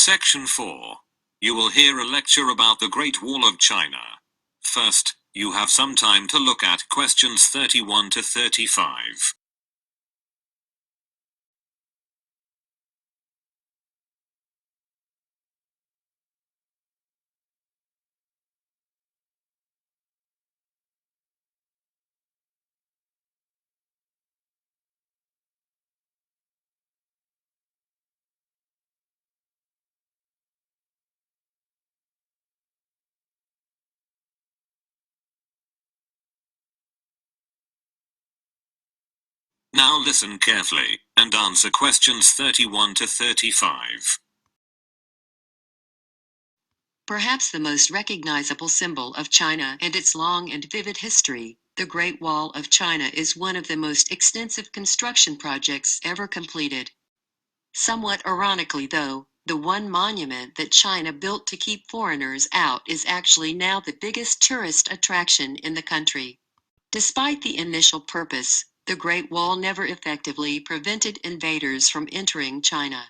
Section 4. You will hear a lecture about the Great Wall of China. First, you have some time to look at questions 31 to 35. Now listen carefully, and answer questions 31 to 35. Perhaps the most recognizable symbol of China and its long and vivid history, the Great Wall of China is one of the most extensive construction projects ever completed. Somewhat ironically though, the one monument that China built to keep foreigners out is actually now the biggest tourist attraction in the country. Despite the initial purpose, the Great Wall never effectively prevented invaders from entering China.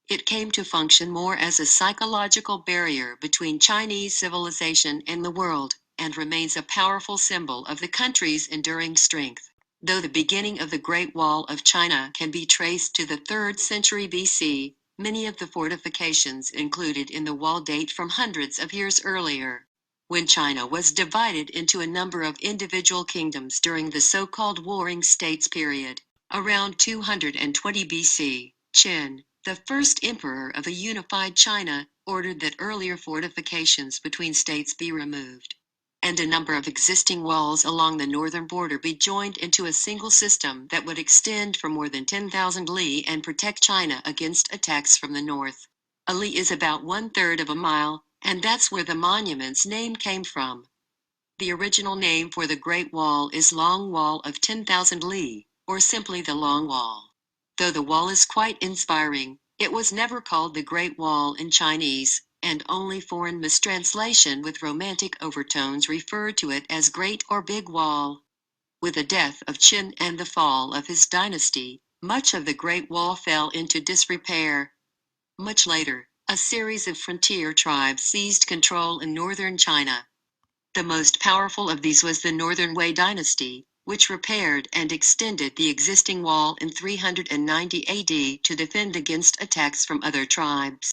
It came to function more as a psychological barrier between Chinese civilization and the world, and remains a powerful symbol of the country's enduring strength. Though the beginning of the Great Wall of China can be traced to the 3rd century BC, many of the fortifications included in the wall date from hundreds of years earlier, when China was divided into a number of individual kingdoms during the so-called Warring States period. Around 220 BC, Qin, the first emperor of a unified China, ordered that earlier fortifications between states be removed, and a number of existing walls along the northern border be joined into a single system that would extend for more than 10,000 li and protect China against attacks from the north. A li is about 1/3 of a mile, and that's where the monument's name came from. The original name for the Great Wall is Long Wall of 10,000 li, or simply the Long Wall. Though the wall is quite inspiring, it was never called the Great Wall in Chinese, and only foreign mistranslation with romantic overtones referred to it as Great or Big Wall. With the death of Qin and the fall of his dynasty, much of the Great Wall fell into disrepair. Much later, a series of frontier tribes seized control in northern China. The most powerful of these was the Northern Wei dynasty, which repaired and extended the existing wall in 390 AD to defend against attacks from other tribes.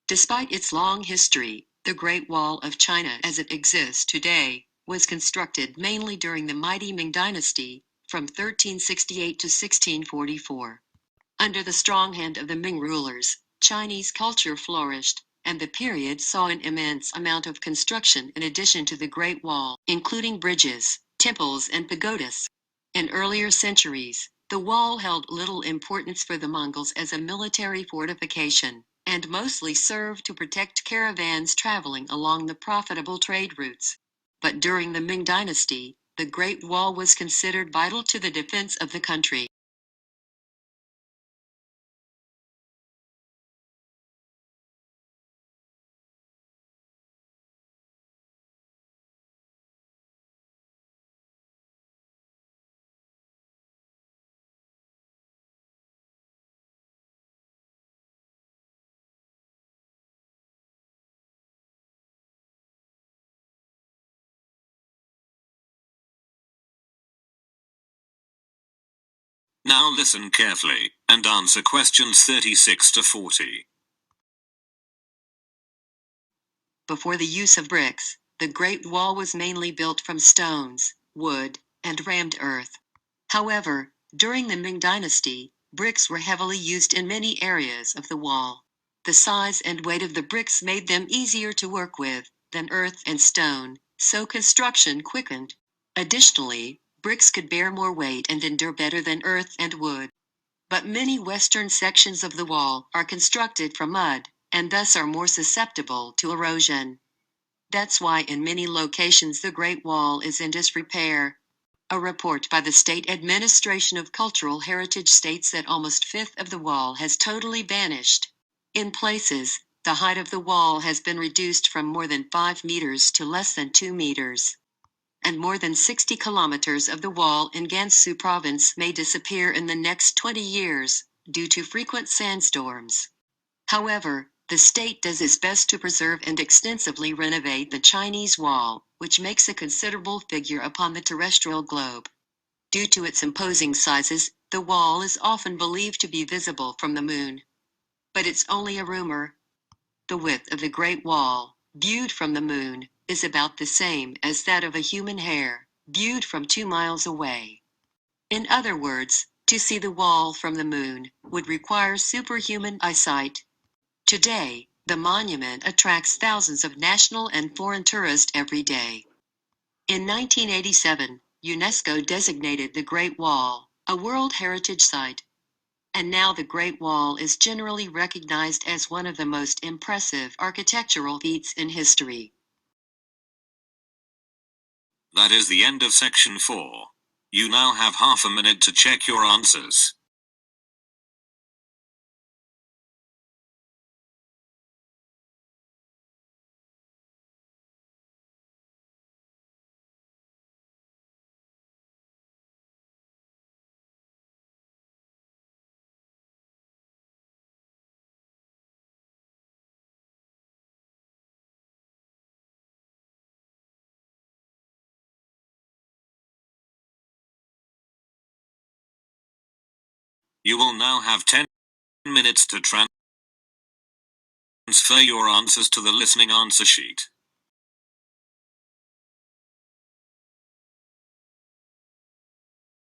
Despite its long history, the Great Wall of China as it exists today was constructed mainly during the mighty Ming dynasty, from 1368 to 1644. Under the strong hand of the Ming rulers, Chinese culture flourished, and the period saw an immense amount of construction in addition to the Great Wall, including bridges, temples and pagodas. In earlier centuries, the wall held little importance for the Mongols as a military fortification, and mostly served to protect caravans traveling along the profitable trade routes. But during the Ming dynasty, the Great Wall was considered vital to the defense of the country. Now listen carefully, and answer questions 36 to 40. Before the use of bricks, the Great Wall was mainly built from stones, wood, and rammed earth. However, during the Ming dynasty, bricks were heavily used in many areas of the wall. The size and weight of the bricks made them easier to work with than earth and stone, so construction quickened. Additionally, bricks could bear more weight and endure better than earth and wood. But many western sections of the wall are constructed from mud, and thus are more susceptible to erosion. That's why in many locations the Great Wall is in disrepair. A report by the State Administration of Cultural Heritage states that almost a fifth of the wall has totally vanished. In places, the height of the wall has been reduced from more than 5 meters to less than 2 meters. And more than 60 kilometers of the wall in Gansu province may disappear in the next 20 years, due to frequent sandstorms. However, The state does its best to preserve and extensively renovate the Chinese Wall, which makes a considerable figure upon the terrestrial globe. Due to its imposing sizes, the wall is often believed to be visible from the moon. But it's only a rumor. The width of the Great Wall, viewed from the moon, is about the same as that of a human hair, viewed from 2 miles away. In other words, to see the wall from the moon would require superhuman eyesight. Today, the monument attracts thousands of national and foreign tourists every day. In 1987, UNESCO designated the Great Wall a World Heritage Site. And now the Great Wall is generally recognized as one of the most impressive architectural feats in history. That is the end of section 4. You now have half a minute to check your answers. You will now have 10 minutes to transfer your answers to the listening answer sheet.